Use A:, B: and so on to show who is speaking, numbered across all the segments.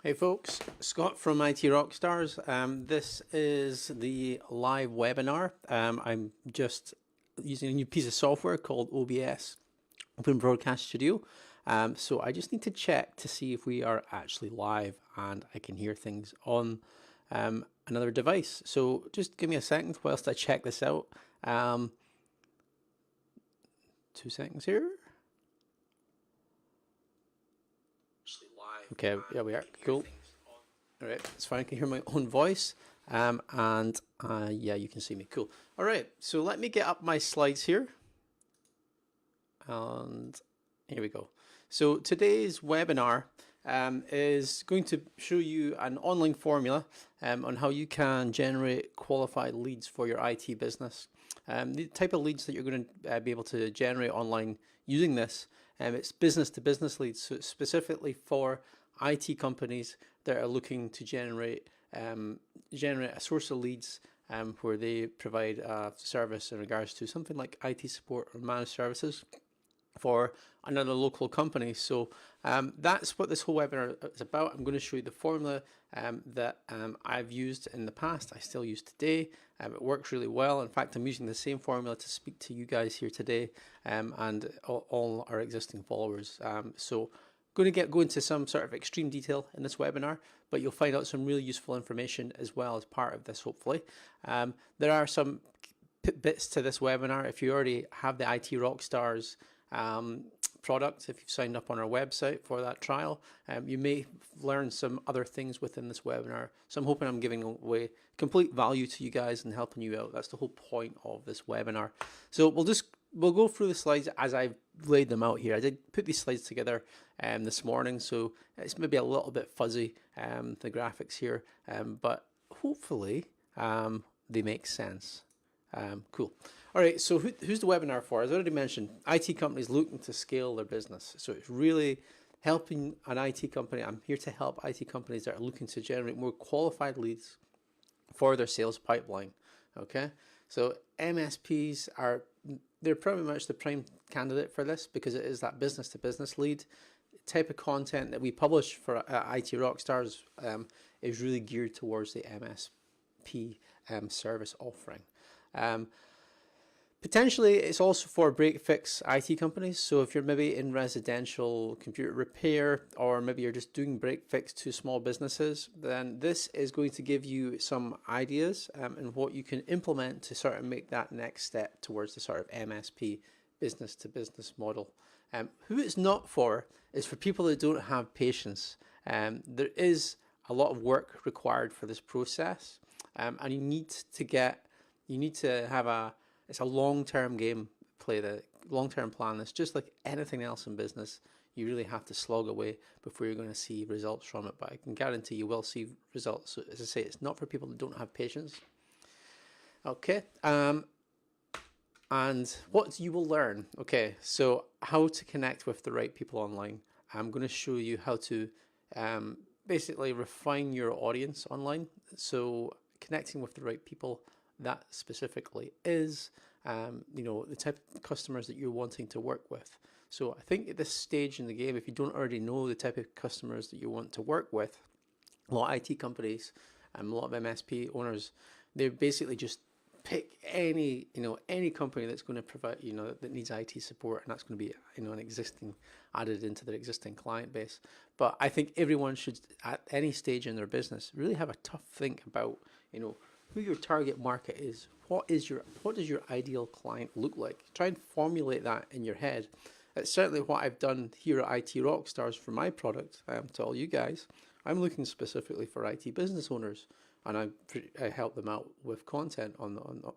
A: Hey folks, Scott from IT Rockstars. This is the live webinar. I'm just using a new piece of software called OBS, Open Broadcast Studio. So I just need to check to see if we are actually live and I can hear things on another device. So just give me a second whilst I check this out. 2 seconds here. Okay, yeah, we are. Cool. All right, it's fine. I can hear my own voice. Yeah, you can see me. Cool. All right, so let me get up my slides here. And here we go. So today's webinar is going to show you an online formula on how you can generate qualified leads for your IT business. The type of leads that you're going to be able to generate online using this, it's business to business leads, so it's specifically for IT companies that are looking to generate a source of leads where they provide a service in regards to something like IT support or managed services for another local company. So that's what this whole webinar is about. I'm going to show you the formula that I've used in the past. I still use today. It works really well. In fact, I'm using the same formula to speak to you guys here today and all our existing followers. So going to go into some sort of extreme detail in this webinar, but you'll find out some really useful information as well as part of this, hopefully. There are some bits to this webinar. If you already have the IT Rockstars product, if you've signed up on our website for that trial, you may learn some other things within this webinar. So I'm hoping I'm giving away complete value to you guys and helping you out. That's the whole point of this webinar. So we'll go through the slides as I've laid them out here. I did put these slides together this morning, so it's maybe a little bit fuzzy, the graphics here, but hopefully they make sense. Cool. All right, so who's the webinar for? As I already mentioned, IT companies looking to scale their business. So it's really helping an IT company. I'm here to help IT companies that are looking to generate more qualified leads for their sales pipeline. Okay, so MSPs they're pretty much the prime candidate for this because it is that business to business lead type of content that we publish for IT Rockstars is really geared towards the MSP service offering. Potentially, it's also for break-fix IT companies. So if you're maybe in residential computer repair, or maybe you're just doing break-fix to small businesses, then this is going to give you some ideas and what you can implement to sort of make that next step towards the sort of MSP business-to-business model. Who it's not for is for people that don't have patience. There is a lot of work required for this process, and you need to have it's a long-term game play, the long-term plan. It's just like anything else in business. You really have to slog away before you're going to see results from it, but I can guarantee you will see results. So as I say, it's not for people that don't have patience. Okay, and what you will learn. Okay, so how to connect with the right people online. I'm going to show you how to basically refine your audience online. So connecting with the right people, that specifically is the type of customers that you're wanting to work with. So I think at this stage in the game, if you don't already know the type of customers that you want to work with, a lot of IT companies and a lot of MSP owners, they basically just pick any company that's going to provide, that needs IT support, and that's going to be, an existing added into their existing client base. But I think everyone should, at any stage in their business, really have a tough think about, who your target market is. What does your ideal client look like? Try and formulate that in your head. It's certainly what I've done here at IT Rockstars for my product. To all you guys, I'm looking specifically for IT business owners, and I help them out with content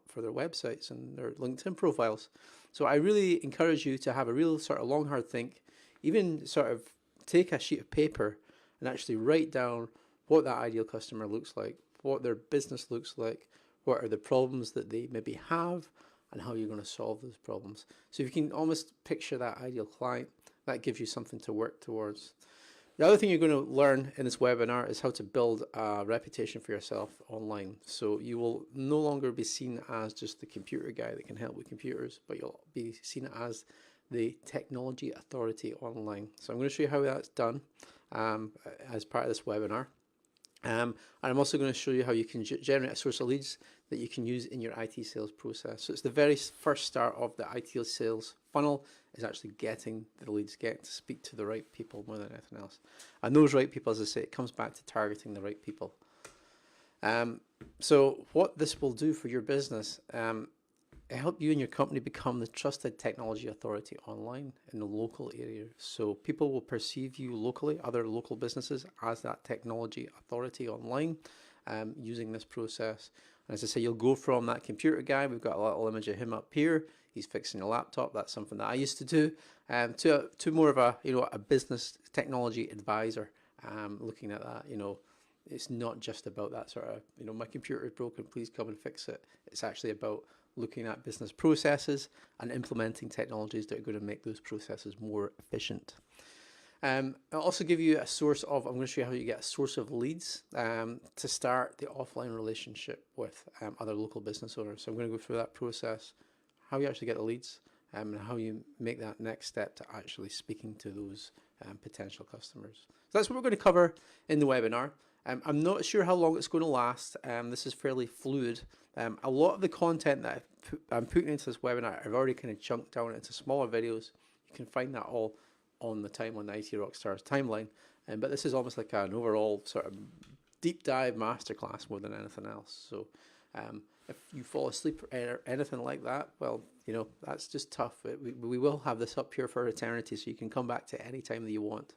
A: for their websites and their LinkedIn profiles. So I really encourage you to have a real sort of long, hard think. Even sort of take a sheet of paper and actually write down what that ideal customer looks like, what their business looks like, what are the problems that they maybe have, and how you're going to solve those problems. So if you can almost picture that ideal client, that gives you something to work towards. The other thing you're going to learn in this webinar is how to build a reputation for yourself online. So you will no longer be seen as just the computer guy that can help with computers, but you'll be seen as the technology authority online. So I'm going to show you how that's done. as part of this webinar. And I'm also going to show you how you can generate a source of leads that you can use in your IT sales process. So it's the very first start of the IT sales funnel is actually getting the leads, getting to speak to the right people more than anything else. And those right people, as I say, it comes back to targeting the right people. So what this will do for your business, help you and your company become the trusted technology authority online in the local area. So people will perceive you locally, other local businesses, as that technology authority online using this process. And as I say, you'll go from that computer guy, we've got a little image of him up here, he's fixing a laptop, that's something that I used to do, to more of a, a business technology advisor, looking at that, it's not just about that sort of, my computer is broken, please come and fix it. It's actually about looking at business processes and implementing technologies that are going to make those processes more efficient. I'll also give you a source of, I'm going to show you how you get a source of leads to start the offline relationship with other local business owners. So I'm going to go through that process, how you actually get the leads, and how you make that next step to actually speaking to those potential customers. So that's what we're going to cover in the webinar. I'm not sure how long it's going to last. This is fairly fluid. A lot of the content that I'm putting into this webinar, I've already kind of chunked down into smaller videos. You can find that all on the IT Rockstars timeline. But this is almost like an overall sort of deep dive masterclass more than anything else. So if you fall asleep or anything like that, well, that's just tough. We will have this up here for eternity, so you can come back to any time that you want.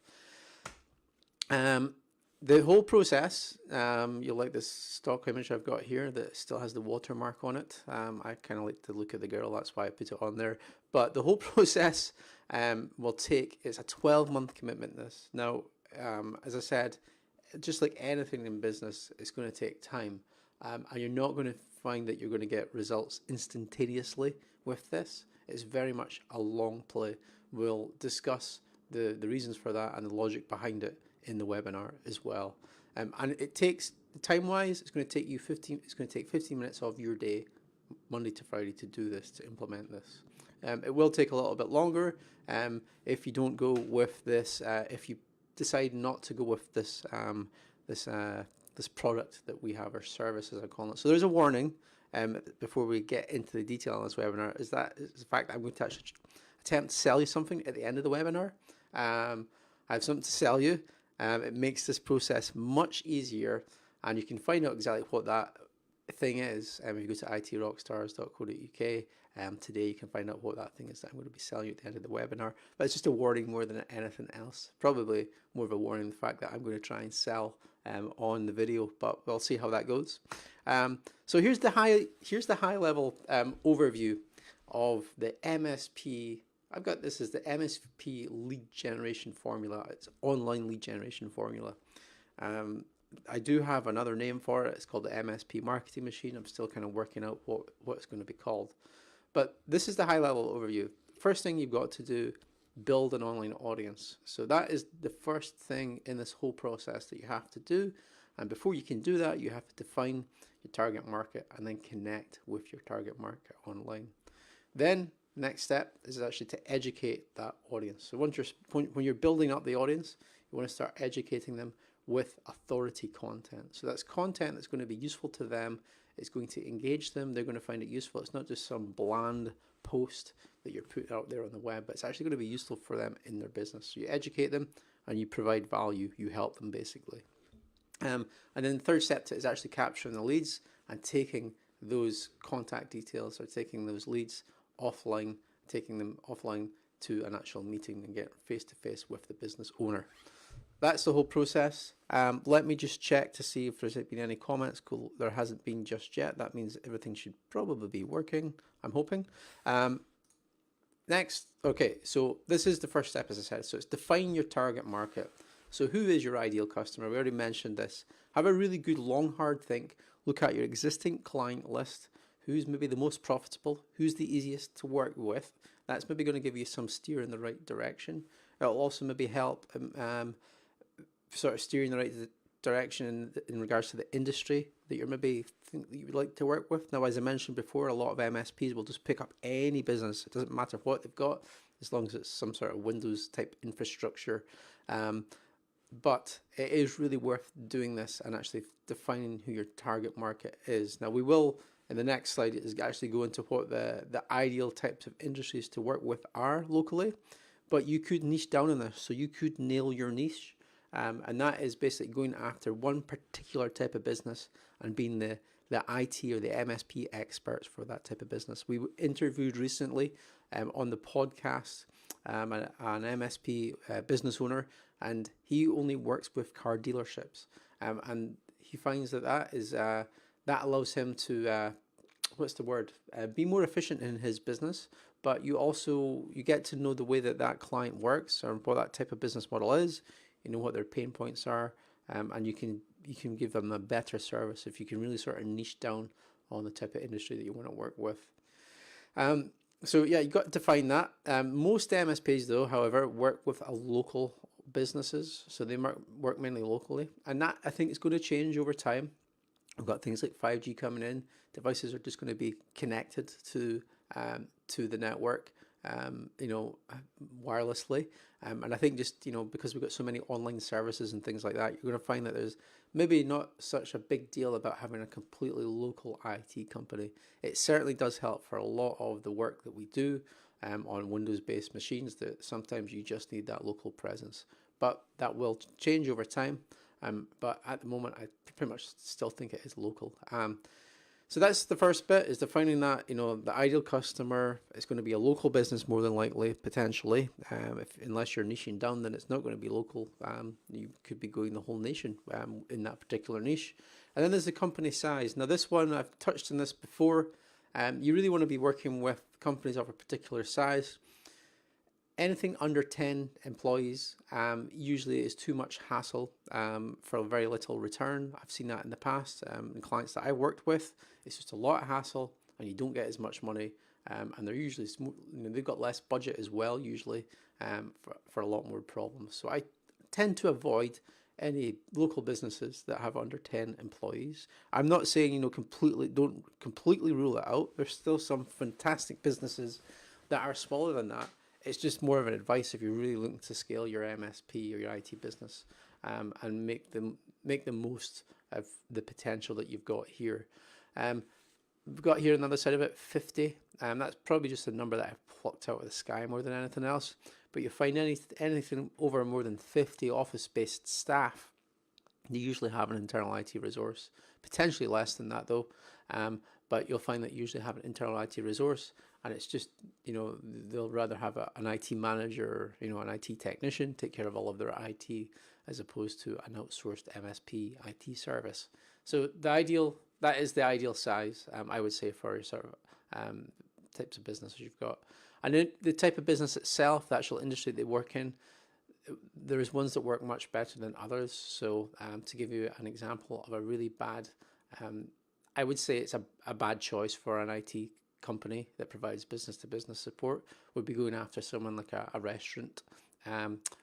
A: The whole process, you'll like this stock image I've got here that still has the watermark on it. I kind of like to look at the girl, that's why I put it on there. But the whole process will take, it's a 12-month commitment, this. Now, as I said, just like anything in business, it's going to take time. And you're not going to find that you're going to get results instantaneously with this. It's very much a long play. We'll discuss the reasons for that and the logic behind it in the webinar as well. And it takes, time-wise, it's going to take you 15 minutes of your day, Monday to Friday, to do this, to implement this. It will take a little bit longer if you don't go with this, if you decide not to go with this this product that we have, or service as I call it. So there's a warning before we get into the detail on this webinar, is the fact that I'm going to actually attempt to sell you something at the end of the webinar. I have something to sell you. It makes this process much easier, and you can find out exactly what that thing is if you go to itrockstars.co.uk. Today you can find out what that thing is that I'm going to be selling you at the end of the webinar. But it's just a warning more than anything else. Probably more of a warning, the fact that I'm going to try and sell on the video, but we'll see how that goes. So here's the high level overview of the MSP. I've got this as the MSP lead generation formula. It's online lead generation formula. I do have another name for it. It's called the MSP Marketing Machine. I'm still kind of working out what it's going to be called. But this is the high level overview. First thing you've got to do, build an online audience. So that is the first thing in this whole process that you have to do. And before you can do that, you have to define your target market and then connect with your target market online. Then next step is actually to educate that audience. So when you're building up the audience, you want to start educating them with authority content. So that's content that's going to be useful to them. It's going to engage them. They're going to find it useful. It's not just some bland post that you're putting out there on the web, but it's actually going to be useful for them in their business. So you educate them and you provide value. You help them basically. And then the third step is actually capturing the leads and taking those contact details, or taking those leads offline, taking them offline to an actual meeting and get face-to-face with the business owner. That's the whole process. Let me just check to see if there's been any comments. Cool, there hasn't been just yet. That means everything should probably be working, I'm hoping. Next, okay, so this is the first step, as I said. So it's define your target market. So who is your ideal customer? We already mentioned this. Have a really good long, hard think. Look at your existing client list. Who's maybe the most profitable? Who's the easiest to work with? That's maybe going to give you some steer in the right direction. It'll also maybe help sort of steer in the right direction in regards to the industry that you're maybe think that you would like to work with. Now, as I mentioned before, a lot of MSPs will just pick up any business. It doesn't matter what they've got, as long as it's some sort of Windows type infrastructure. but it is really worth doing this and actually defining who your target market is. Now, we will, in the next slide, is actually go into what the ideal types of industries to work with are locally, but you could niche down in this. So you could nail your niche, and that is basically going after one particular type of business and being the IT or the MSP experts for that type of business. We interviewed recently on the podcast an MSP business owner, and he only works with car dealerships, and he finds that allows him to be more efficient in his business. But you get to know the way that client works or what that type of business model is. You know what their pain points are, and you can give them a better service if you can really sort of niche down on the type of industry that you want to work with. So yeah, you got to find that. Most MSPs, though, however, work with a local businesses, so they work mainly locally, and that I think is going to change over time. We've got things like 5G coming in. Devices are just going to be connected to the network, wirelessly. And I think just, because we've got so many online services and things like that, you're going to find that there's maybe not such a big deal about having a completely local IT company. It certainly does help for a lot of the work that we do on Windows-based machines, that sometimes you just need that local presence. But that will change over time. But at the moment, I pretty much still think it is local. So that's the first bit, is defining that, the ideal customer is going to be a local business more than likely, potentially. Unless you're niching down, then it's not going to be local. You could be going the whole nation in that particular niche. And then there's the company size. Now this one, I've touched on this before. You really want to be working with companies of a particular size. Anything under 10 employees usually is too much hassle for very little return. I've seen that in the past. In clients that I worked with, it's just a lot of hassle and you don't get as much money. And they're usually, they've got less budget as well, usually, for a lot more problems. So I tend to avoid any local businesses that have under 10 employees. I'm not saying, don't completely rule it out. There's still some fantastic businesses that are smaller than that. It's just more of an advice if you're really looking to scale your MSP or your IT business, and make the most of the potential that you've got here. We've got here on the other side of it 50. That's probably just a number that I've plucked out of the sky more than anything else. But you find anything over more than 50 office-based staff, they usually have an internal IT resource. Potentially less than that though, but you'll find that you usually have an internal IT resource. And it's just, they'll rather have an IT manager, an IT technician take care of all of their IT, as opposed to an outsourced MSP IT service. So that is the ideal size, I would say, for your sort of types of businesses you've got. And then the type of business itself, the actual industry they work in, there's ones that work much better than others. So to give you an example of a really bad, I would say it's a bad choice for an IT company that provides business-to-business support, would be going after someone like a restaurant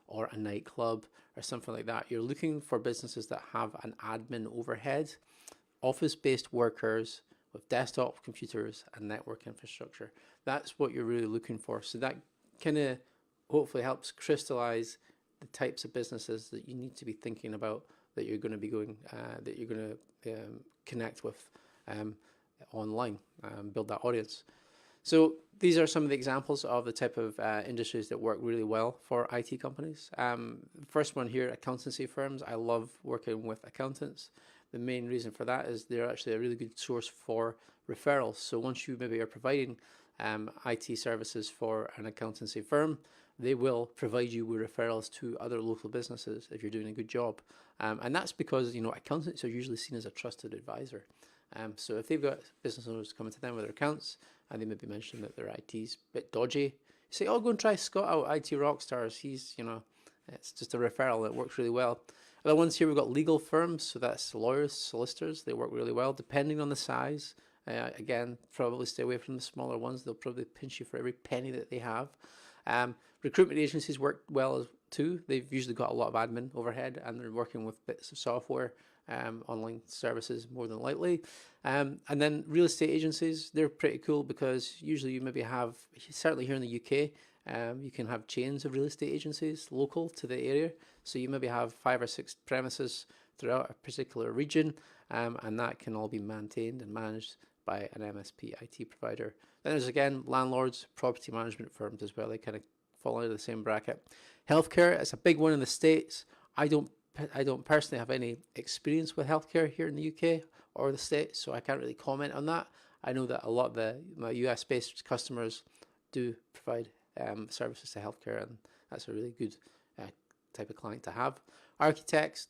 A: or a nightclub or something like that. You're looking for businesses that have an admin overhead, office-based workers with desktop computers and network infrastructure. That's what you're really looking for. So that kind of hopefully helps crystallize the types of businesses that you need to be thinking about, that you're going to be going, that you're going to connect with online, build that audience. So these are some of the examples of the type of industries that work really well for IT companies. First one here, accountancy firms. I love working with accountants. The main reason for that is they're actually a really good source for referrals. So once you maybe are providing IT services for an accountancy firm, they will provide you with referrals to other local businesses if you're doing a good job. And that's because, accountants are usually seen as a trusted advisor. So if they've got business owners coming to them with their accounts and they maybe mention that their IT's a bit dodgy, you say, oh, go and try Scott out, IT Rockstars. He's, it's just a referral that works really well. Other ones here, we've got legal firms. So that's lawyers, solicitors. They work really well depending on the size. Again, probably stay away from the smaller ones. They'll probably pinch you for every penny that they have. Recruitment agencies work well too. They've usually got a lot of admin overhead and they're working with bits of software, online services more than likely. And then real estate agencies, they're pretty cool because usually you maybe have, certainly here in the UK, You can have chains of real estate agencies local to the area. So you maybe have 5 or 6 premises throughout a particular region, and that can all be maintained and managed by an MSP IT provider. Then there's again landlords, property management firms as well. They kind of fall into the same bracket. Healthcare is a big one in the States. I don't personally have any experience with healthcare here in the UK or the States, so I can't really comment on that. I know that a lot of my US-based customers do provide services to healthcare, and that's a really good type of client to have. Architects,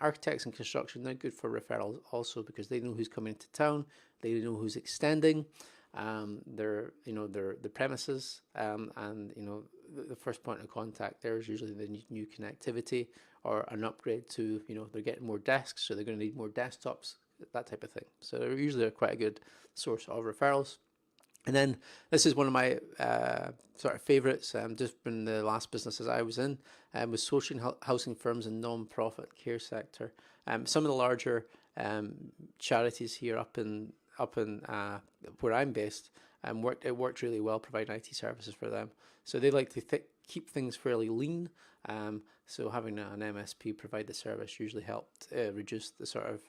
A: architects and construction, they're good for referrals also because they know who's coming into town, they know who's extending their premises, and the first point of contact there is usually the new connectivity or an upgrade to, they're getting more desks, so they're going to need more desktops, that type of thing. So they're usually quite a good source of referrals. And then this is one of my sort of favorites, just in the last businesses I was in, was social housing firms and non-profit care sector. Some of the larger charities here up in where I'm based, it worked really well providing IT services for them. So they like to keep things fairly lean. So having an MSP provide the service usually helped reduce the sort of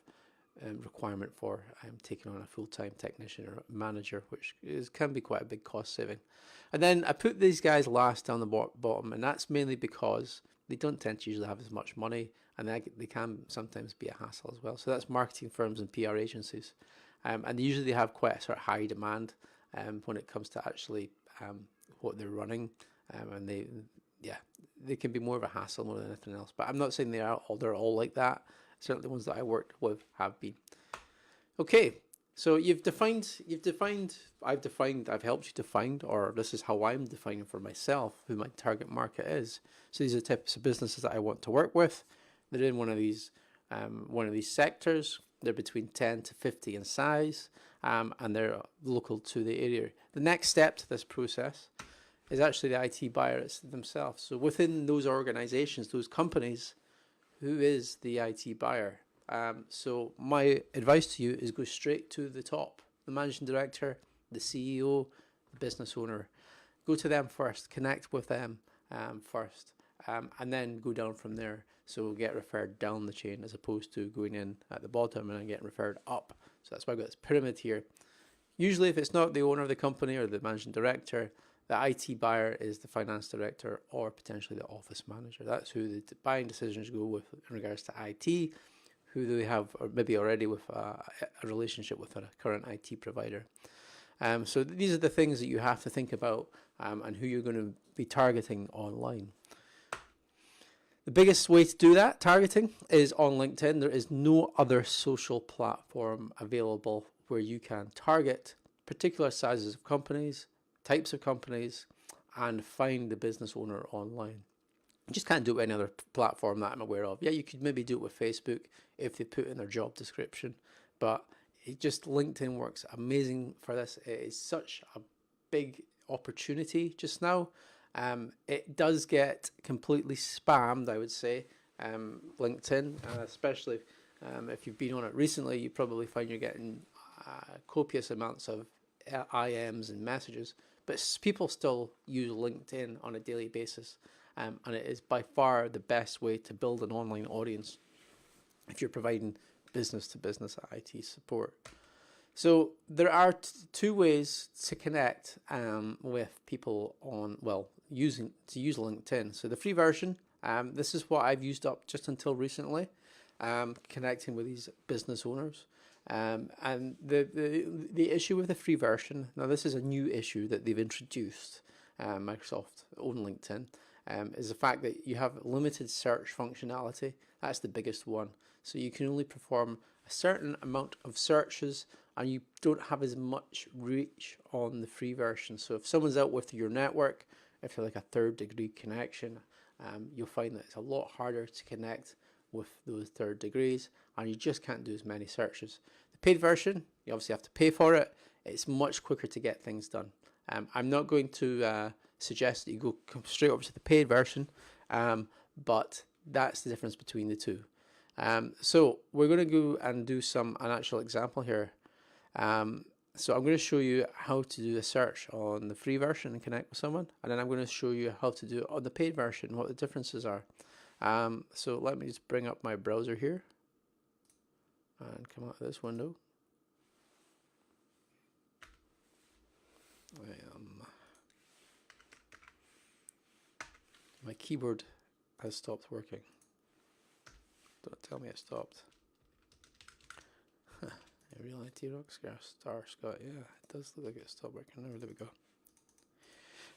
A: requirement for taking on a full-time technician or manager, which can be quite a big cost saving. And then I put these guys last down the bottom, and that's mainly because they don't tend to usually have as much money, and they can sometimes be a hassle as well. So that's marketing firms and PR agencies, and usually they have quite a sort of high demand when it comes to actually what they're running, and they can be more of a hassle more than anything else. But I'm not saying they're all like that. Certainly the ones that I worked with have been. Okay, so I've helped you define, or this is how I'm defining for myself who my target market is. So these are the types of businesses that I want to work with. They're in one of these sectors. They're between 10 to 50 in size, and they're local to the area. The next step to this process is actually the IT buyers themselves. So within those organizations, those companies, who is the IT buyer? So my advice to you is go straight to the top, the managing director, the CEO, the business owner. Go to them first, connect with them first, and then go down from there. So get referred down the chain as opposed to going in at the bottom and then getting referred up. So that's why I've got this pyramid here. Usually if it's not the owner of the company or the managing director, the IT buyer is the finance director or potentially the office manager. That's who the buying decisions go with in regards to IT, who they have or maybe already with a relationship with a current IT provider. So these are the things that you have to think about and who you're going to be targeting online. The biggest way to do that targeting is on LinkedIn. There is no other social platform available where you can target particular sizes of companies, types of companies, and find the business owner online. You just can't do it with any other platform that I'm aware of. Yeah, you could maybe do it with Facebook if they put in their job description, but LinkedIn works amazing for this. It is such a big opportunity just now. It does get completely spammed, I would say, LinkedIn, especially if you've been on it recently, you probably find you're getting copious amounts of IMs and messages, but people still use LinkedIn on a daily basis, and it is by far the best way to build an online audience if you're providing business-to-business IT support. So there are two ways to connect with people use LinkedIn. So the free version, this is what I've used up just until recently, connecting with these business owners. And the issue with the free version, now this is a new issue that they've introduced, Microsoft own LinkedIn, is the fact that you have limited search functionality. That's the biggest one. So you can only perform a certain amount of searches and you don't have as much reach on the free version. So if someone's out with your network, if you're like a third degree connection, you'll find that it's a lot harder to connect with those third degrees, and you just can't do as many searches. The paid version, you obviously have to pay for it. It's much quicker to get things done. I'm not going to suggest that you go straight over to the paid version, but that's the difference between the two. So we're going to go and do an actual example here. So I'm going to show you how to do a search on the free version and connect with someone, and then I'm going to show you how to do it on the paid version, what the differences are. So let me just bring up my browser here and come out of this window. My keyboard has stopped working. Don't tell me it stopped. Real IT Rockstar Star Scott. Yeah, it does look like it stopped working. There we go.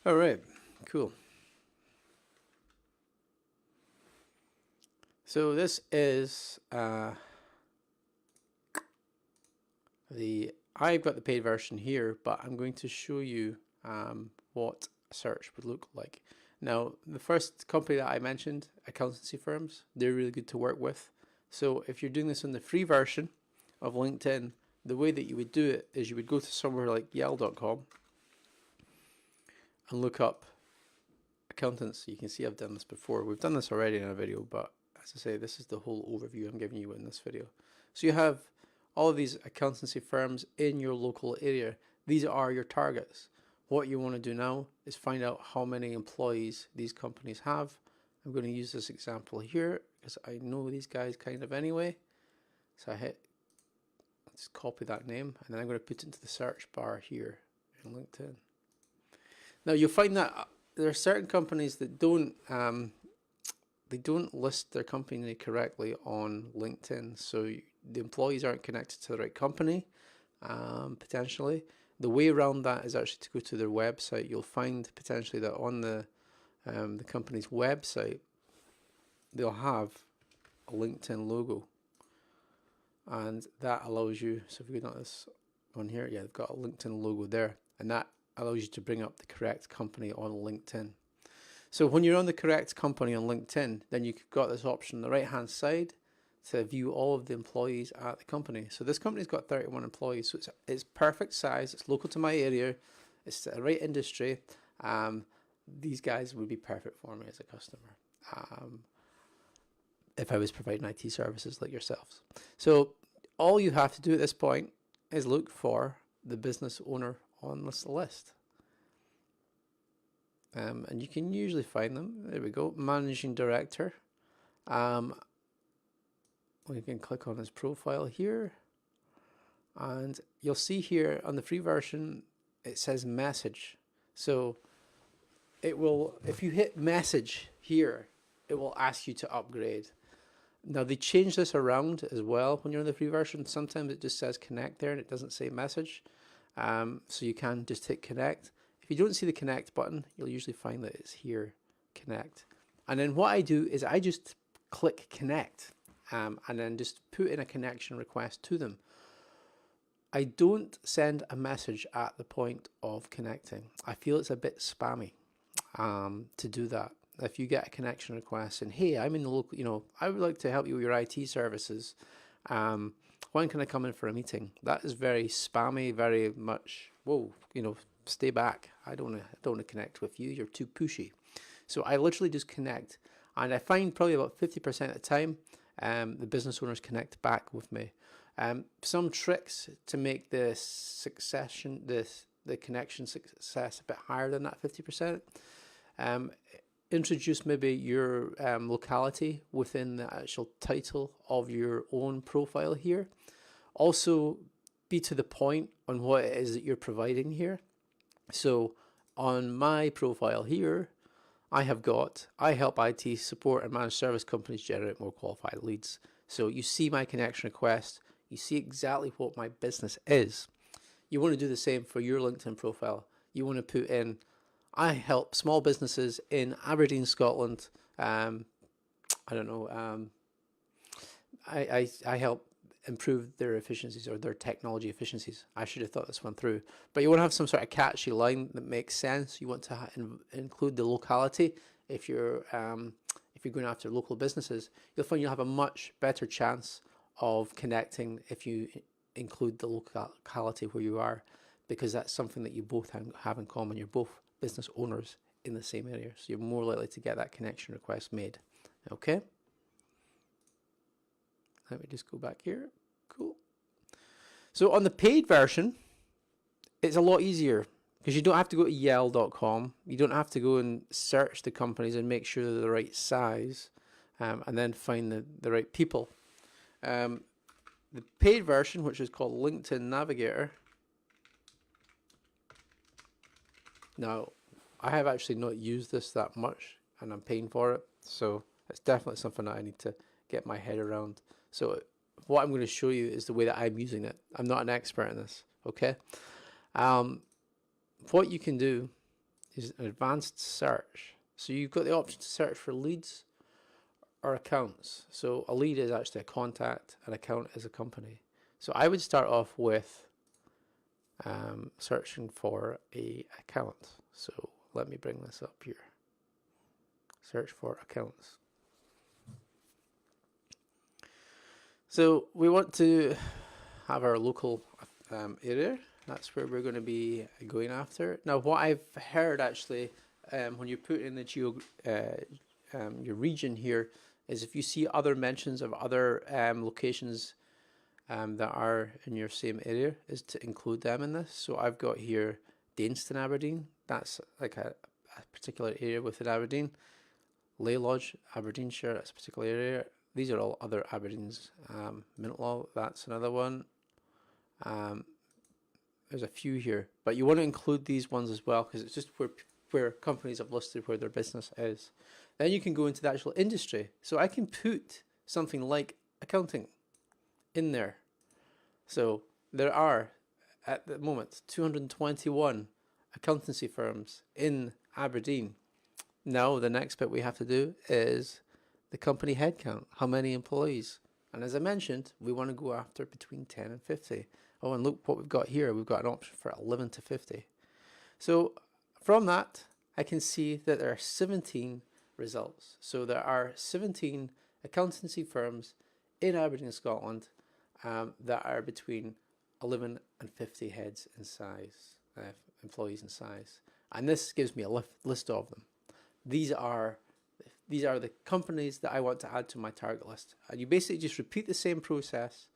A: All right, cool. So this is I've got the paid version here, but I'm going to show you what a search would look like. Now, the first company that I mentioned, accountancy firms, they're really good to work with. So if you're doing this on the free version of LinkedIn, the way that you would do it is you would go to somewhere like yell.com and look up accountants. You can see I've done this before. We've done this already in a video, but as I say, this is the whole overview I'm giving you in this video. So you have all of these accountancy firms in your local area. These are your targets. What you want to do now is find out how many employees these companies have. I'm going to use this example here because I know these guys kind of anyway. So let's copy that name, and then I'm going to put it into the search bar here in LinkedIn. Now you'll find that there are certain companies that don't list their company correctly on LinkedIn, so the employees aren't connected to the right company, potentially. The way around that is actually to go to their website. You'll find potentially that on the company's website, they'll have a LinkedIn logo, and that allows you, so if we go to this one here, yeah, they've got a LinkedIn logo there, and that allows you to bring up the correct company on LinkedIn. So when you're on the correct company on LinkedIn, then you've got this option on the right hand side to view all of the employees at the company. So this company's got 31 employees, so it's perfect size, it's local to my area, it's the right industry. These guys would be perfect for me as a customer if I was providing IT services like yourselves. So all you have to do at this point is look for the business owner on this list. And you can usually find them. There we go, managing director. We can click on his profile here, and you'll see here on the free version it says message. So it will, if you hit message here, it will ask you to upgrade. Now they change this around as well when you're on the free version. Sometimes it just says connect there and it doesn't say message. So you can just hit connect. If you don't see the connect button, you'll usually find that it's here, connect. And then what I do is I just click connect. And then just put in a connection request to them. I don't send a message at the point of connecting. I feel it's a bit spammy to do that. If you get a connection request and hey, I'm in the local, I would like to help you with your IT services. When can I come in for a meeting? That is very spammy, very much, whoa, stay back. I don't want to connect with you. You're too pushy. So I literally just connect, and I find probably about 50% of the time, the business owners connect back with me. Some tricks to make the connection success a bit higher than that 50%. Introduce maybe your locality within the actual title of your own profile here. Also, be to the point on what it is that you're providing here. So on my profile here, I help IT support and managed service companies generate more qualified leads. So you see my connection request, you see exactly what my business is. You want to do the same for your LinkedIn profile. You want to put in, I help small businesses in Aberdeen, Scotland. I help improve their efficiencies or their technology efficiencies. I should have thought this one through. But you want to have some sort of catchy line that makes sense. You want to include the locality. If you're going after local businesses, you'll find you'll have a much better chance of connecting if you include the locality where you are, because that's something that you both have in common. You're both business owners in the same area, so you're more likely to get that connection request made. Okay. Let me just go back here. Cool. So on the paid version, it's a lot easier because you don't have to go to yell.com. You don't have to go and search the companies and make sure they're the right size, and then find the right people. The paid version, which is called LinkedIn Navigator. Now, I have actually not used this that much, and I'm paying for it, so it's definitely something that I need to get my head around. So what I'm going to show you is the way that I'm using it. I'm not an expert in this, okay? What you can do is an advanced search. So you've got the option to search for leads or accounts. So a lead is actually a contact, an account is a company. So I would start off with searching for a account. So let me bring this up here. Search for accounts. So we want to have our local area. That's where we're going to be going after. Now, what I've heard actually, when you put in the your region here, is if you see other mentions of other locations that are in your same area, is to include them in this. So I've got here Dainston, Aberdeen. That's like a particular area within Aberdeen. Lay Lodge, Aberdeenshire, that's a particular area. These are all other Aberdeens. Mintlaw, that's another one. There's a few here, but you want to include these ones as well because it's just where companies have listed where their business is. Then you can go into the actual industry. So I can put something like accounting in there. So there are, at the moment, 221 accountancy firms in Aberdeen. Now the next bit we have to do is the company headcount. How many employees? And as I mentioned, we want to go after between 10 and 50. Oh, and look what we've got here. We've got an option for 11 to 50. So from that, I can see that there are 17 results. So there are 17 accountancy firms in Aberdeen, Scotland, that are between 11 and 50 heads in size, employees in size. And this gives me a list of them. These are the companies that I want to add to my target list. And you basically just repeat the same process,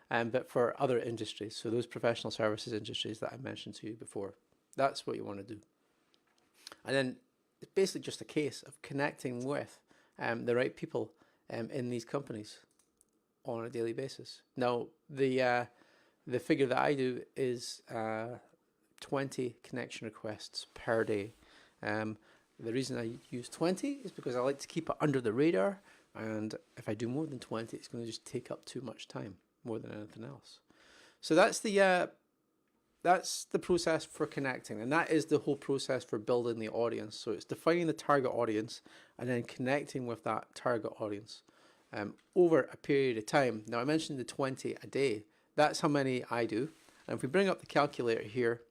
A: but for other industries. So those professional services industries that I mentioned to you before. That's what you want to do. And then it's basically just a case of connecting with the right people in these companies on a daily basis. Now, the figure that I do is 20 connection requests per day. The reason I use 20 is because I like to keep it under the radar, and if I do more than 20, it's going to just take up too much time, more than anything else. So that's the process for connecting, and that is the whole process for building the audience. So it's defining the target audience and then connecting with that target audience over a period of time. Now, I mentioned the 20 a day. That's how many I do. And if we bring up the calculator here,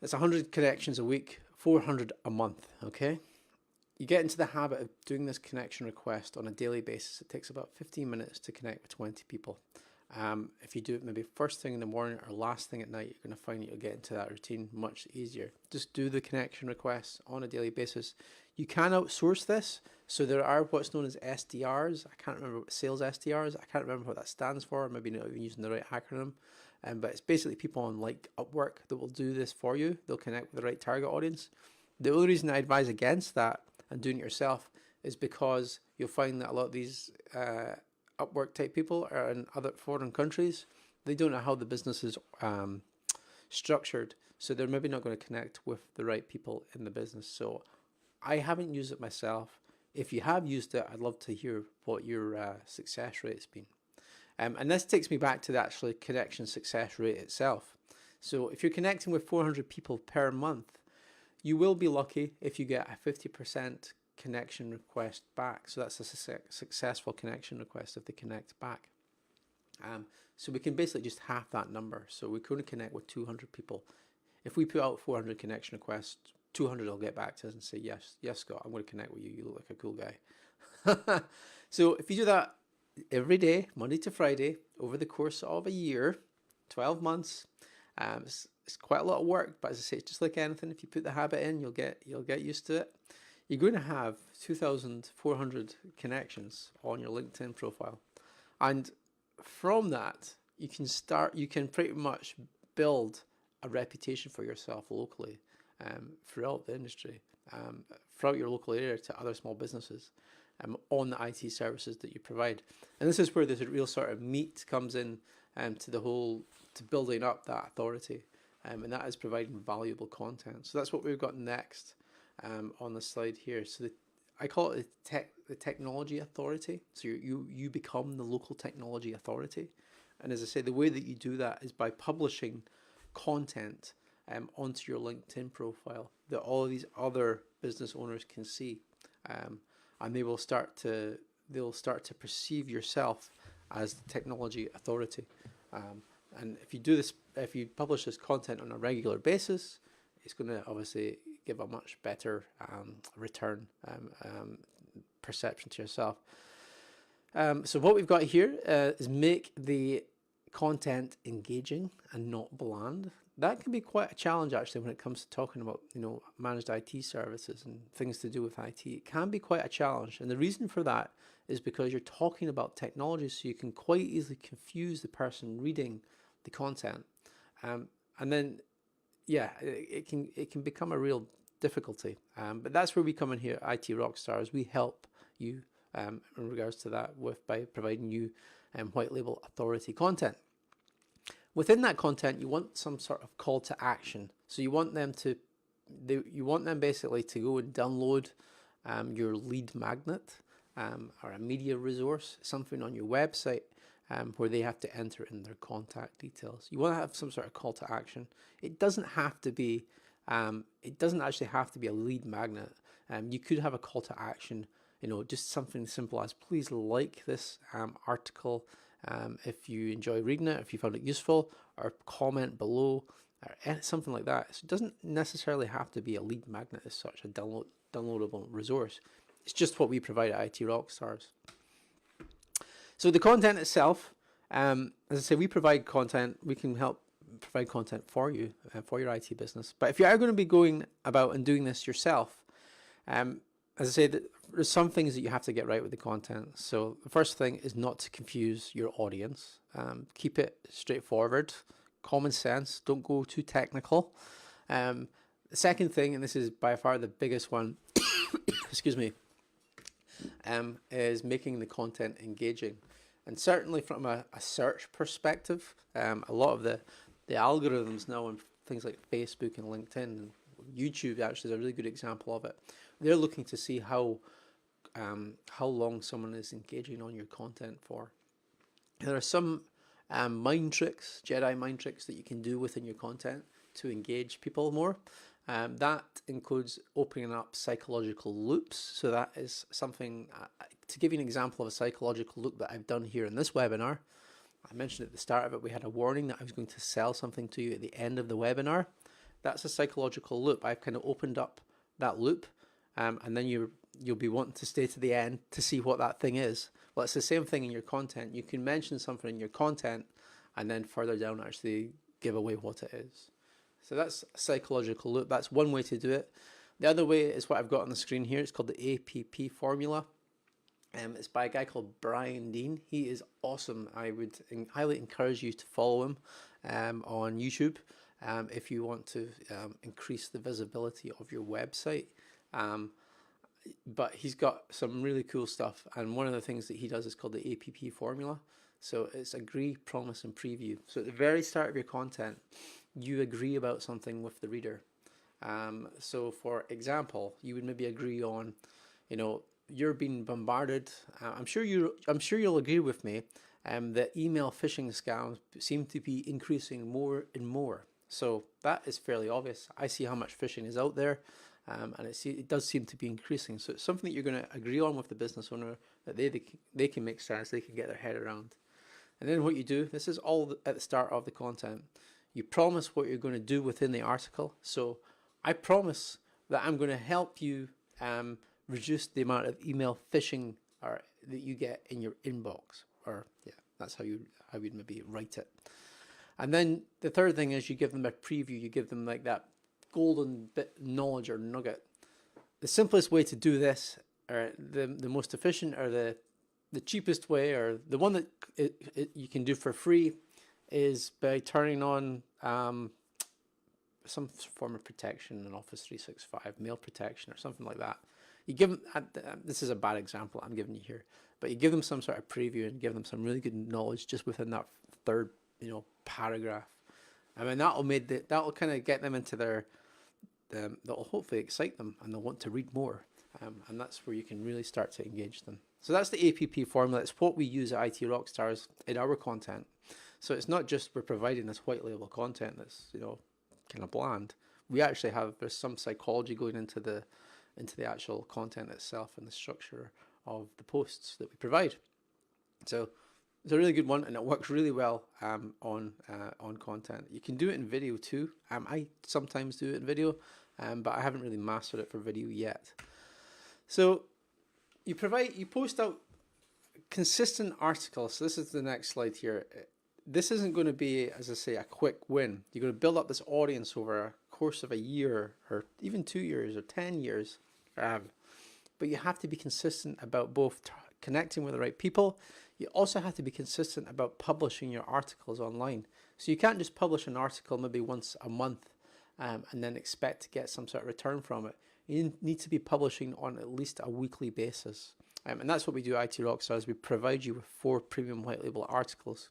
A: it's 100 connections a week, 400 a month, okay? You get into the habit of doing this connection request on a daily basis. It takes about 15 minutes to connect with 20 people. If you do it maybe first thing in the morning or last thing at night, you're going to find that you'll get into that routine much easier. Just do the connection requests on a daily basis. You can outsource this. So there are what's known as SDRs. I can't remember what sales SDRs. I can't remember what that stands for. Maybe not even using the right acronym. But it's basically people on like Upwork that will do this for you. They'll connect with the right target audience. The only reason I advise against that and doing it yourself is because you'll find that a lot of these Upwork type people are in other foreign countries. They don't know how the business is structured. So they're maybe not going to connect with the right people in the business. So I haven't used it myself. If you have used it, I'd love to hear what your success rate's been. And this takes me back to the actual connection success rate itself. So if you're connecting with 400 people per month, you will be lucky if you get a 50% connection request back. So that's a successful connection request if they connect back. So we can basically just half that number. So we couldn't connect with 200 people. If we put out 400 connection requests, 200 will get back to us and say, yes, Scott, I'm going to connect with you. You look like a cool guy. So if you do that every day, Monday to Friday, over the course of a year, 12 months, it's quite a lot of work, but as I say, it's just like anything. If you put the habit in, you'll get used to it. You're going to have 2,400 connections on your LinkedIn profile, and from that, you can pretty much build a reputation for yourself locally, throughout the industry, throughout your local area to other small businesses, on the IT services that you provide. And this is where the real sort of meat comes in, to building up that authority, and that is providing valuable content. So that's what we've got next, on the slide here. So I call it the technology authority. So you become the local technology authority. And as I say, the way that you do that is by publishing content onto your LinkedIn profile that all of these other business owners can see, and they'll start to perceive yourself as the technology authority. And if you do this, if you publish this content on a regular basis, it's going to obviously give a much better return perception to yourself. So what we've got here is make the content engaging and not bland. That can be quite a challenge actually when it comes to talking about, managed IT services and things to do with IT. It can be quite a challenge, and the reason for that is because you're talking about technology, so you can quite easily confuse the person reading the content, and then it can become a real difficulty. But that's where we come in here at IT Rockstars. We help you in regards to that by providing you white label authority content. Within that content, you want some sort of call to action. So you want them basically to go and download your lead magnet, or a media resource, something on your website, where they have to enter in their contact details. You want to have some sort of call to action. It doesn't have to be. It doesn't actually have to be a lead magnet. You could have a call to action. Just something simple as please like this article. If you enjoy reading it, if you found it useful, or comment below, or something like that. So it doesn't necessarily have to be a lead magnet as such, a downloadable resource. It's just what we provide at IT Rockstars. So the content itself, as I say, we provide content. We can help provide content for you, for your IT business. But if you are going to be going about and doing this yourself, as I say, there's some things that you have to get right with the content. So the first thing is not to confuse your audience. Keep it straightforward, common sense. Don't go too technical. The second thing, and this is by far the biggest one, excuse me, is making the content engaging. And certainly from a search perspective, a lot of the algorithms now on things like Facebook and LinkedIn and YouTube actually is a really good example of it. They're looking to see how long someone is engaging on your content for. And there are some Jedi mind tricks that you can do within your content to engage people more. That includes opening up psychological loops. So that is something, to give you an example of a psychological loop that I've done here in this webinar. I mentioned at the start of it, we had a warning that I was going to sell something to you at the end of the webinar. That's a psychological loop. I've kind of opened up that loop, and then you'll be wanting to stay to the end to see what that thing is. Well, it's the same thing in your content. You can mention something in your content and then further down actually give away what it is. So that's a psychological loop. That's one way to do it. The other way is what I've got on the screen here. It's called the APP formula. It's by a guy called Brian Dean. He is awesome. I would highly encourage you to follow him on YouTube if you want to increase the visibility of your website. But he's got some really cool stuff, and one of the things that he does is called the APP formula. So it's agree, promise, and preview. So at the very start of your content, you agree about something with the reader. So for example, you would maybe agree on, you're being bombarded. I'm sure you'll agree with me that email phishing scams seem to be increasing more and more. So that is fairly obvious. I see how much phishing is out there. And it does seem to be increasing. So it's something that you're going to agree on with the business owner, that they can make sense, they can get their head around. And then what you do, this is all at the start of the content. You promise what you're going to do within the article. So I promise that I'm going to help you reduce the amount of email phishing that you get in your inbox. Or that's how you'd maybe write it. And then the third thing is you give them a preview. You give them like that golden bit knowledge or nugget. The simplest way to do this, or the most efficient, or the cheapest way, or the one that you can do for free, is by turning on some form of protection in Office 365, mail protection or something like that. You give them, this is a bad example I'm giving you here, but you give them some sort of preview and give them some really good knowledge just within that third, paragraph. I mean, that'll kind of get them into that'll hopefully excite them and they'll want to read more. And that's where you can really start to engage them. So that's the APP formula. It's what we use at IT Rockstars in our content. So it's not just we're providing this white label content that's, kind of bland. We actually there's some psychology going into the actual content itself and the structure of the posts that we provide. So it's a really good one, and it works really well on content. You can do it in video too. I sometimes do it in video, but I haven't really mastered it for video yet. So you post out consistent articles. So this is the next slide here. This isn't going to be, as I say, a quick win. You're going to build up this audience over a course of a year or even 2 years or 10 years. But you have to be consistent about both connecting with the right people. You also have to be consistent about publishing your articles online. So you can't just publish an article maybe once a month and then expect to get some sort of return from it. You need to be publishing on at least a weekly basis. And that's what we do at IT Rockstars. We provide you with 4 premium white label articles.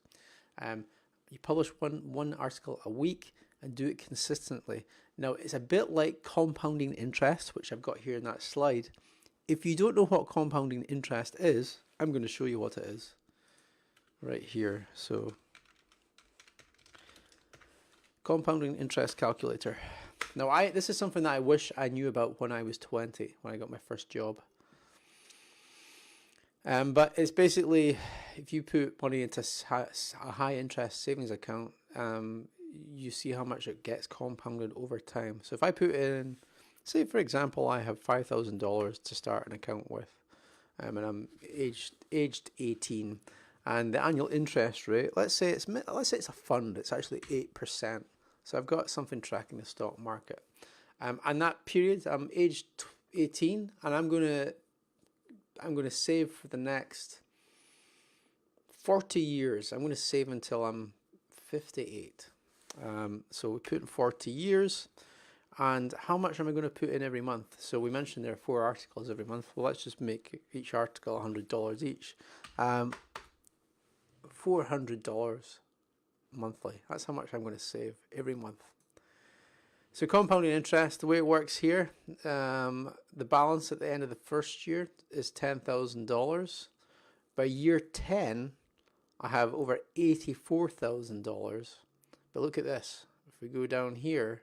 A: You publish one article a week and do it consistently. Now, it's a bit like compounding interest, which I've got here in that slide. If you don't know what compounding interest is, I'm going to show you what it is right here. So, compounding interest calculator. Now, this is something that I wish I knew about when I was 20, when I got my first job. But it's basically, if you put money into a high interest savings account, you see how much it gets compounded over time. So if I put in, say for example, I have $5,000 to start an account with, and I'm aged 18, and the annual interest rate, let's say it's a fund, it's actually 8%. So I've got something tracking the stock market, and that period, I'm aged 18, and I'm going to save for the next 40 years. I'm going to save until I'm 58. So we put in 40 years. And how much am I going to put in every month? So we mentioned there are 4 articles every month. Well, let's just make each article $100 each. $400 monthly. That's how much I'm going to save every month. So compounding interest, the way it works here, the balance at the end of the first year is $10,000. By year 10, I have over $84,000. But look at this. If we go down here,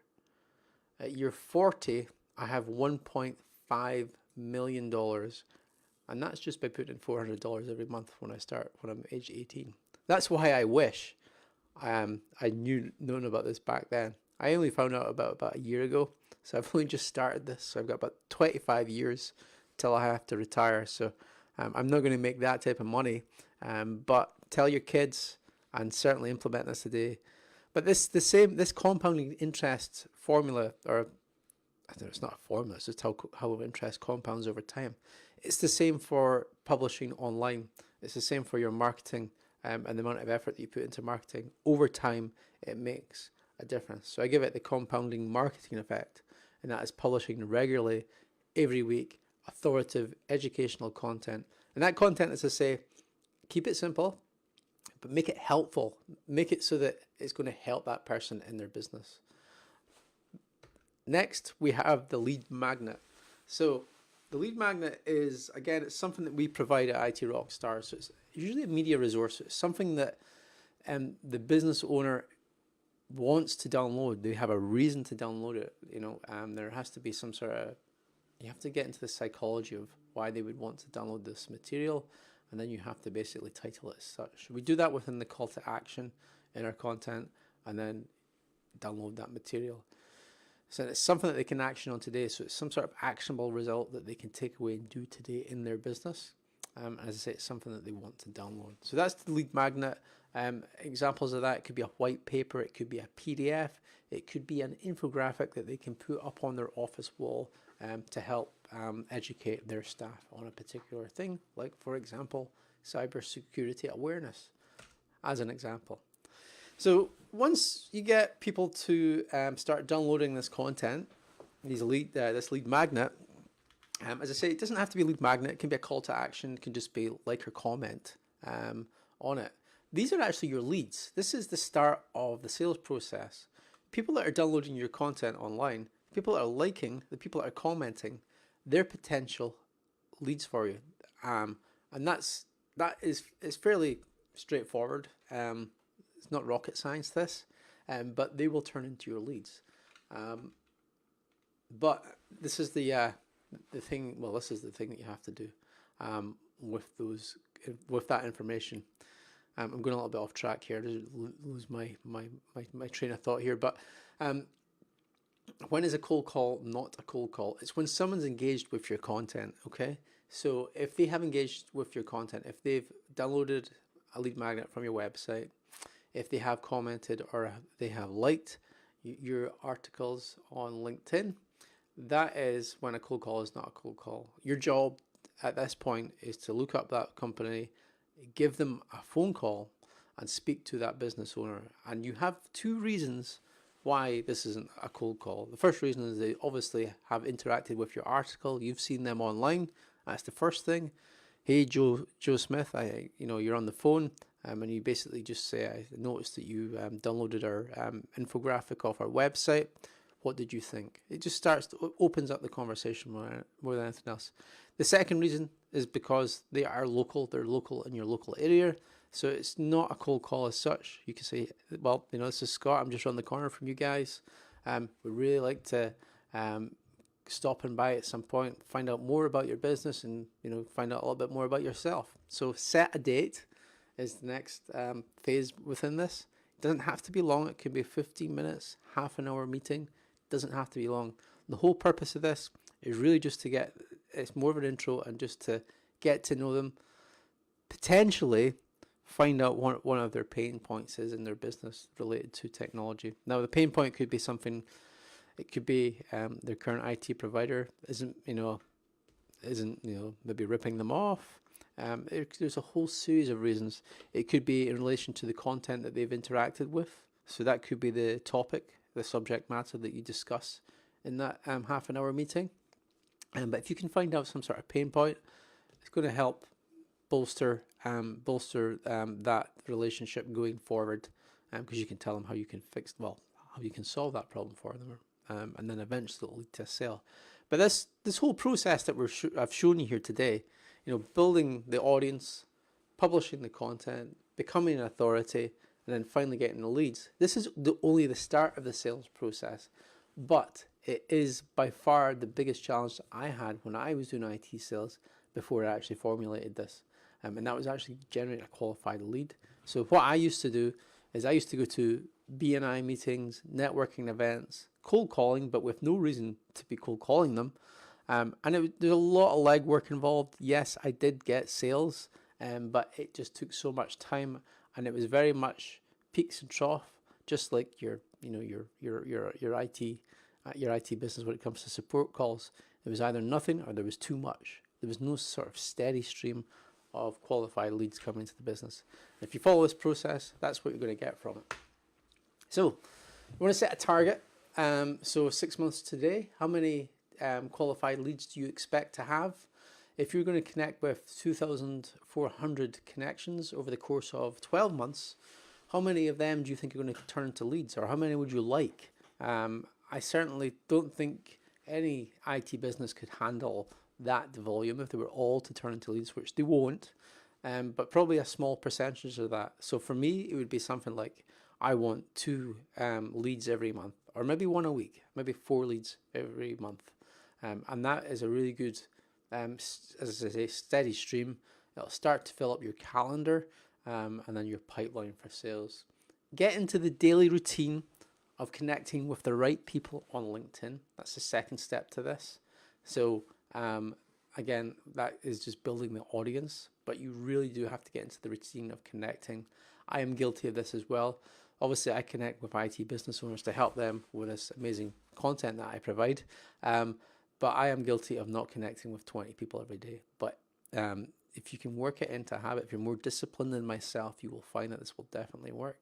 A: at year 40, I have $1.5 million. And that's just by putting in $400 every month when I'm age 18. That's why I wish I known about this back then. I only found out about a year ago, so I've only just started this. So I've got about 25 years till I have to retire. So I'm not going to make that type of money. But tell your kids and certainly implement this today. But this compounding interest formula, or I don't know, it's not a formula, it's just how interest compounds over time. It's the same for publishing online. It's the same for your marketing and the amount of effort that you put into marketing. Over time, it makes a difference. So I give it the compounding marketing effect, and that is publishing regularly, every week, authoritative, educational content. And that content, as I say, keep it simple, but make it helpful. Make it so that it's going to help that person in their business. Next, we have the lead magnet. So the lead magnet is, again, it's something that we provide at IT Rockstars. So it's usually a media resource. It's something that the business owner wants to download. They have a reason to download it. There has to be some sort of, you have to get into the psychology of why they would want to download this material, and then you have to basically title it as such. We do that within the call to action in our content, and then download that material. So it's something that they can action on today. So it's some sort of actionable result that they can take away and do today in their business. As I say, it's something that they want to download. So that's the lead magnet. Examples of that, it could be a white paper, it could be a PDF, it could be an infographic that they can put up on their office wall to help educate their staff on a particular thing, like, for example, cybersecurity awareness, as an example. So once you get people to start downloading this content, this lead magnet, as I say, it doesn't have to be a lead magnet. It can be a call to action. It can just be like or comment on it. These are actually your leads. This is the start of the sales process. People that are downloading your content online, people that are liking, the people that are commenting, they're potential leads for you. And that is fairly straightforward. It's not rocket science, this, but they will turn into your leads. But this is the thing. Well, this is the thing that you have to do with that information. I'm going a little bit off track here. To lose my train of thought here. But when is a cold call not a cold call? It's when someone's engaged with your content. Okay, so if they have engaged with your content, if they've downloaded a lead magnet from your website, if they have commented or they have liked your articles on LinkedIn, that is when a cold call is not a cold call. Your job at this point is to look up that company, give them a phone call and speak to that business owner. And you have two reasons why this isn't a cold call. The first reason is they obviously have interacted with your article. You've seen them online. That's the first thing. Hey, Joe Smith, you're on the phone, and you basically just say, I noticed that you downloaded our infographic off our website. What did you think? It just opens up the conversation more than anything else. The second reason is because they are local. They're local in your local area. So it's not a cold call as such. You can say, well, this is Scott. I'm just around the corner from you guys. We'd really like to stop and by at some point, find out more about your business and, find out a little bit more about yourself. So set a date is the next phase within this. It doesn't have to be long. It can be 15 minutes, half an hour meeting. It doesn't have to be long. The whole purpose of this is really just to it's more of an intro and just to get to know them, potentially find out one of their pain points is in their business related to technology. Now, the pain point could be something, it could be their current IT provider isn't maybe ripping them off. There's a whole series of reasons. It could be in relation to the content that they've interacted with. So that could be the topic, the subject matter that you discuss in that half an hour meeting. But if you can find out some sort of pain point, it's going to help bolster that relationship going forward, because you can tell them how you can how you can solve that problem for them, and then eventually it'll lead to a sale. But this whole process that I've shown you here today, building the audience, publishing the content, becoming an authority, and then finally getting the leads. This is only the start of the sales process, but it is by far the biggest challenge I had when I was doing IT sales before I actually formulated this. And that was actually generating a qualified lead. So what I used to do is I used to go to BNI meetings, networking events, cold calling, but with no reason to be cold calling them. There's a lot of legwork involved. Yes, I did get sales, but it just took so much time, and it was very much peaks and trough, just like your IT business when it comes to support calls. There was either nothing or there was too much. There was no sort of steady stream of qualified leads coming into the business. If you follow this process, that's what you're going to get from it. So you want to set a target. So 6 months today, how many qualified leads do you expect to have? If you're going to connect with 2,400 connections over the course of 12 months, how many of them do you think are going to turn into leads, or how many would you like? I certainly don't think any IT business could handle that volume if they were all to turn into leads, which they won't, but probably a small percentage of that. So for me, it would be something like, I want 2 leads every month, or maybe 1 a week, maybe 4 leads every month. And that is a really good, as I say, steady stream. It'll start to fill up your calendar and then your pipeline for sales. Get into the daily routine of connecting with the right people on LinkedIn. That's the second step to this. So again, that is just building the audience, but you really do have to get into the routine of connecting. I am guilty of this as well. Obviously, I connect with IT business owners to help them with this amazing content that I provide. But I am guilty of not connecting with 20 people every day. But if you can work it into a habit, if you're more disciplined than myself, you will find that this will definitely work.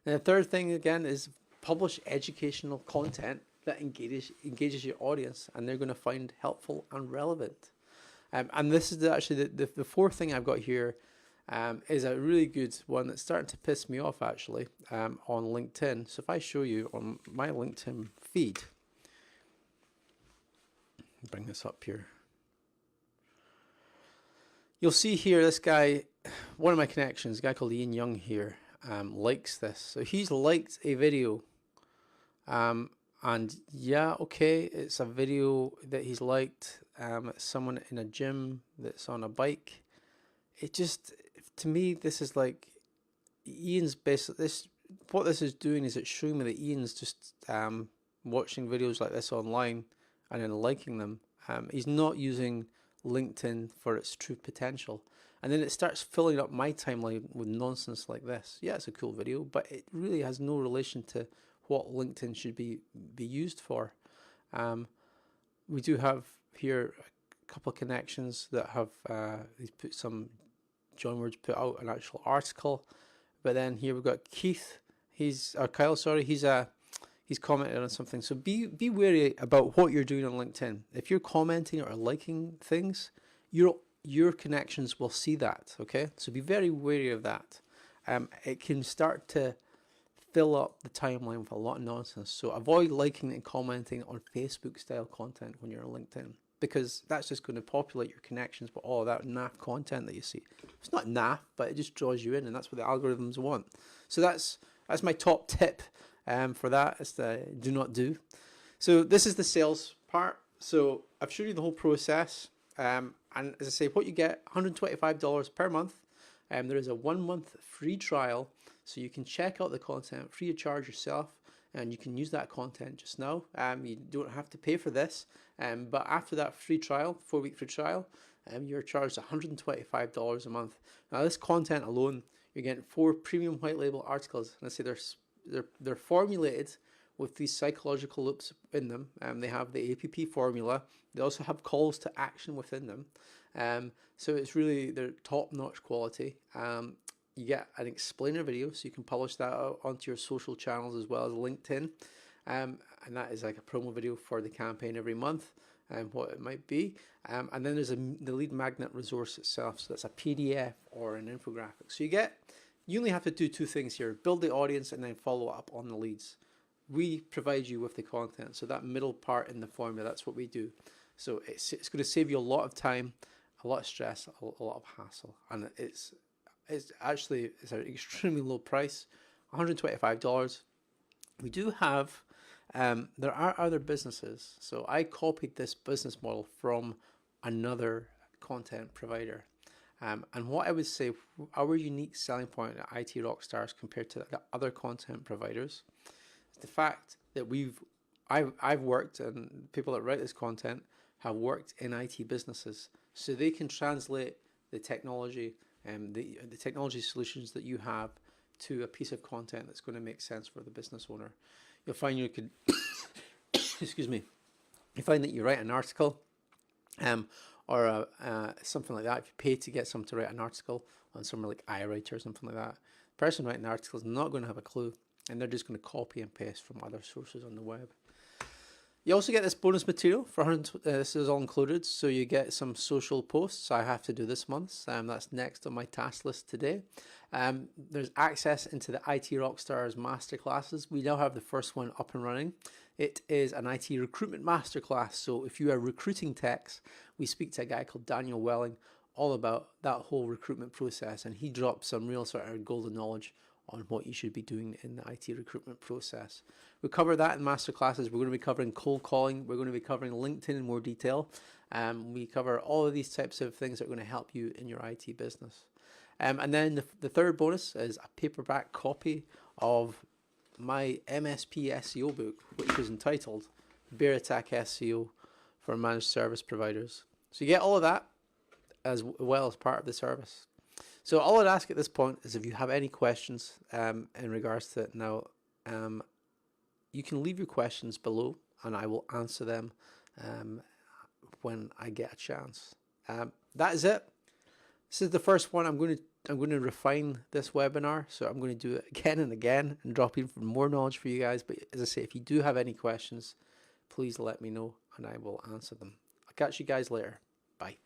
A: And the third thing again is publish educational content that engages your audience, and they're going to find helpful and relevant. And this is actually the fourth thing I've got here, is a really good one that's starting to piss me off actually, on LinkedIn. So if I show you on my LinkedIn feed, bring this up here. You'll see here this guy, one of my connections, a guy called Ian Young here, likes this. So he's liked a video, and yeah, okay, it's a video that he's liked. It's someone in a gym that's on a bike. It just, to me, this is like Ian's basically this. What this is doing is it's showing me that Ian's just watching videos like this online and then liking them. He's not using LinkedIn for its true potential. And then it starts filling up my timeline with nonsense like this. Yeah, it's a cool video, but it really has no relation to what LinkedIn should be used for. We do have here a couple of connections that have he's put some, John Ward's put out an actual article, but then here we've got Keith. Kyle. Sorry, he's commented on something. So be wary about what you're doing on LinkedIn. If you're commenting or liking things, your connections will see that. Okay, so be very wary of that. It can start to fill up the timeline with a lot of nonsense. So avoid liking and commenting on Facebook style content when you're on LinkedIn, because that's just going to populate your connections with all of that naff content that you see. It's not naff, but it just draws you in, and that's what the algorithms want. So that's my top tip for that, is to do not do. So this is the sales part. So I've showed you the whole process. And as I say, what you get, $125 per month. There is a 1 month free trial, so you can check out the content free of charge yourself, and you can use that content just now. You don't have to pay for this, but after that free trial, 4-week free trial, you're charged $125 a month. Now this content alone, you're getting 4 premium white label articles, and I say they're formulated with these psychological loops in them. They have the APP formula. They also have calls to action within them. So it's really, they're top-notch quality. You get an explainer video, so you can publish that out onto your social channels as well as LinkedIn. And that is like a promo video for the campaign every month, what it might be. And then there's the lead magnet resource itself. So that's a PDF or an infographic. So you only have to do 2 things here: build the audience and then follow up on the leads. We provide you with the content. So that middle part in the formula, that's what we do. So it's going to save you a lot of time, a lot of stress, a lot of hassle. And it's an extremely low price, $125. We do have, there are other businesses. So I copied this business model from another content provider. And what I would say, our unique selling point at IT Rockstars compared to the other content providers, is the fact that I've worked, and people that write this content have worked in IT businesses, so they can translate the technology and the technology solutions that you have to a piece of content that's going to make sense for the business owner. You'll find you could, excuse me, you find that you write an article, or something like that. If you pay to get someone to write an article on somewhere like iWriter or something like that, the person writing the article is not going to have a clue, and they're just going to copy and paste from other sources on the web. You also get this bonus material for this is all included, so you get some social posts I have to do this month. That's next on my task list today. There's access into the IT Rockstars masterclasses. We now have the first one up and running. It is an IT recruitment masterclass. So if you are recruiting techs, we speak to a guy called Daniel Welling all about that whole recruitment process, and he drops some real sort of golden knowledge on what you should be doing in the IT recruitment process. We cover that in masterclasses. We're going to be covering cold calling. We're going to be covering LinkedIn in more detail. We cover all of these types of things that are going to help you in your IT business. And then the third bonus is a paperback copy of my MSP SEO book, which is entitled Bear Attack SEO for Managed Service Providers. So you get all of that as well as part of the service. So all I'd ask at this point is if you have any questions in regards to it now, you can leave your questions below and I will answer them when I get a chance. That is it. This is the first one. I'm going to I'm going to refine this webinar, so I'm going to do it again and again and drop in for more knowledge for you guys. But as I say, if you do have any questions, please let me know and I will answer them. I'll catch you guys later. Bye.